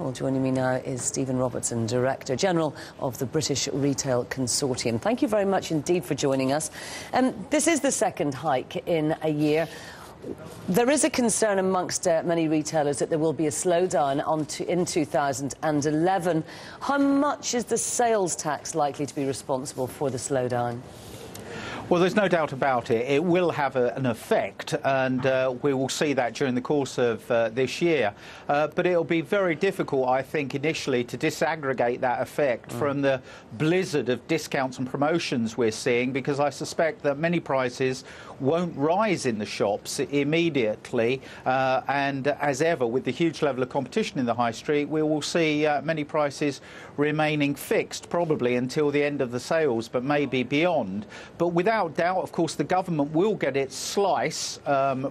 Well, joining me now is Stephen Robertson, Director General of the British Retail Consortium. Thank you very much indeed for joining us. This is the second hike in a year. There is a concern amongst many retailers that there will be a slowdown in 2011. How much is the sales tax likely to be responsible for the slowdown? Well, there's no doubt about it. It will have an effect, and we will see that during the course of this year. But it'll be very difficult, I think, initially to disaggregate that effect from the blizzard of discounts and promotions we're seeing, because I suspect that many prices won't rise in the shops immediately. And as ever, with the huge level of competition in the high street, we will see many prices remaining fixed, probably until the end of the sales, but maybe beyond. But without doubt, of course, the government will get its slice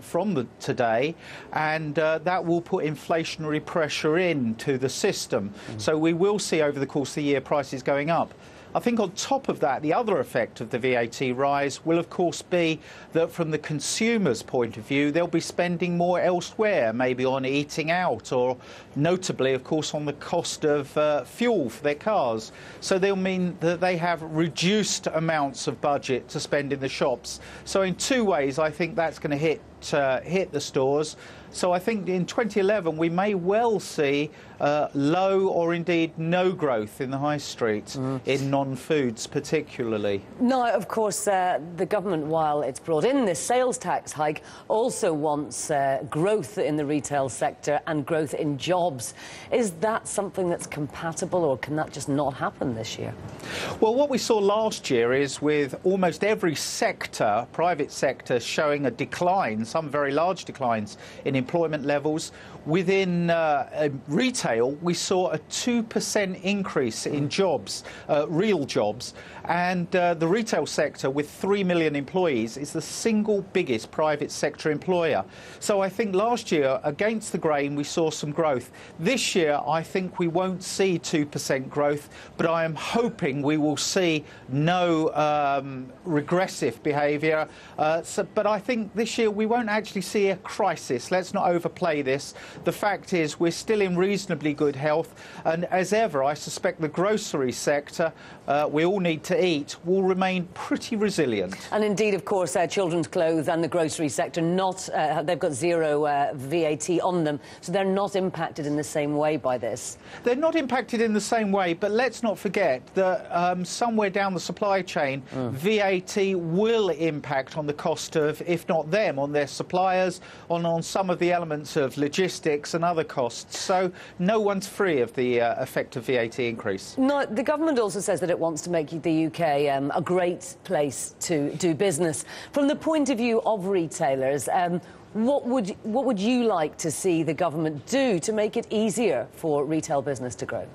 from today, and that will put inflationary pressure into the system. So we will see over the course of the year prices going up. I think on top of that, the other effect of the VAT rise will, of course, be that from the consumer's point of view, they'll be spending more elsewhere, maybe on eating out, or notably, of course, on the cost of fuel for their cars. So they'll mean that they have reduced amounts of budget to spend in the shops. So in two ways, I think that's going to hit the stores. So I think in 2011 we may well see low or indeed no growth in the high street, in non-foods particularly. Now, of course, the government, while it's brought in this sales tax hike, also wants growth in the retail sector and growth in jobs. Is that something that's compatible, or can that just not happen this year? Well, what we saw last year is, with almost every sector, private sector, showing a decline, some very large declines in employment levels. Within retail, we saw a 2% increase in jobs, real jobs, and the retail sector, with 3 million employees, is the single biggest private sector employer. So I think last year, against the grain, we saw some growth. This year, I think we won't see 2% growth, but I am hoping we will see no regressive behaviour. But I think this year we won't actually see a crisis. Let's not overplay this. The fact is, we're still in reasonably good health, and as ever, I suspect the grocery sector, we all need to eat, will remain pretty resilient. And indeed, of course, children's clothes and the grocery sector, they've got zero VAT on them, so they're not impacted in the same way by this. They're not impacted in the same way, but let's not forget that somewhere down the supply chain, VAT will impact on the cost of, if not them, on their suppliers, on some of the elements of logistics and other costs. So no one's free of the effect of VAT increase. No, the government also says that it wants to make the UK a great place to do business. From the point of view of retailers, what would you like to see the government do to make it easier for retail business to grow?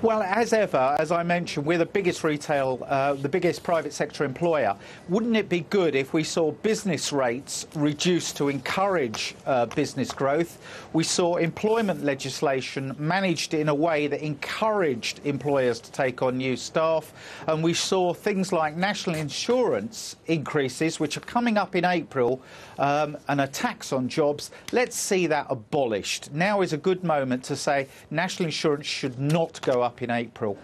Well, as ever, as I mentioned, we're the biggest the biggest private sector employer. Wouldn't it be good if we saw business rates reduced to encourage business growth? We saw employment legislation managed in a way that encouraged employers to take on new staff, and we saw things like national insurance increases, which are coming up in April, and a tax on jobs. Let's see that abolished. Now is a good moment to say national insurance should not go up in April.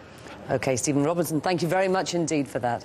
OK, Stephen Robertson, thank you very much indeed for that.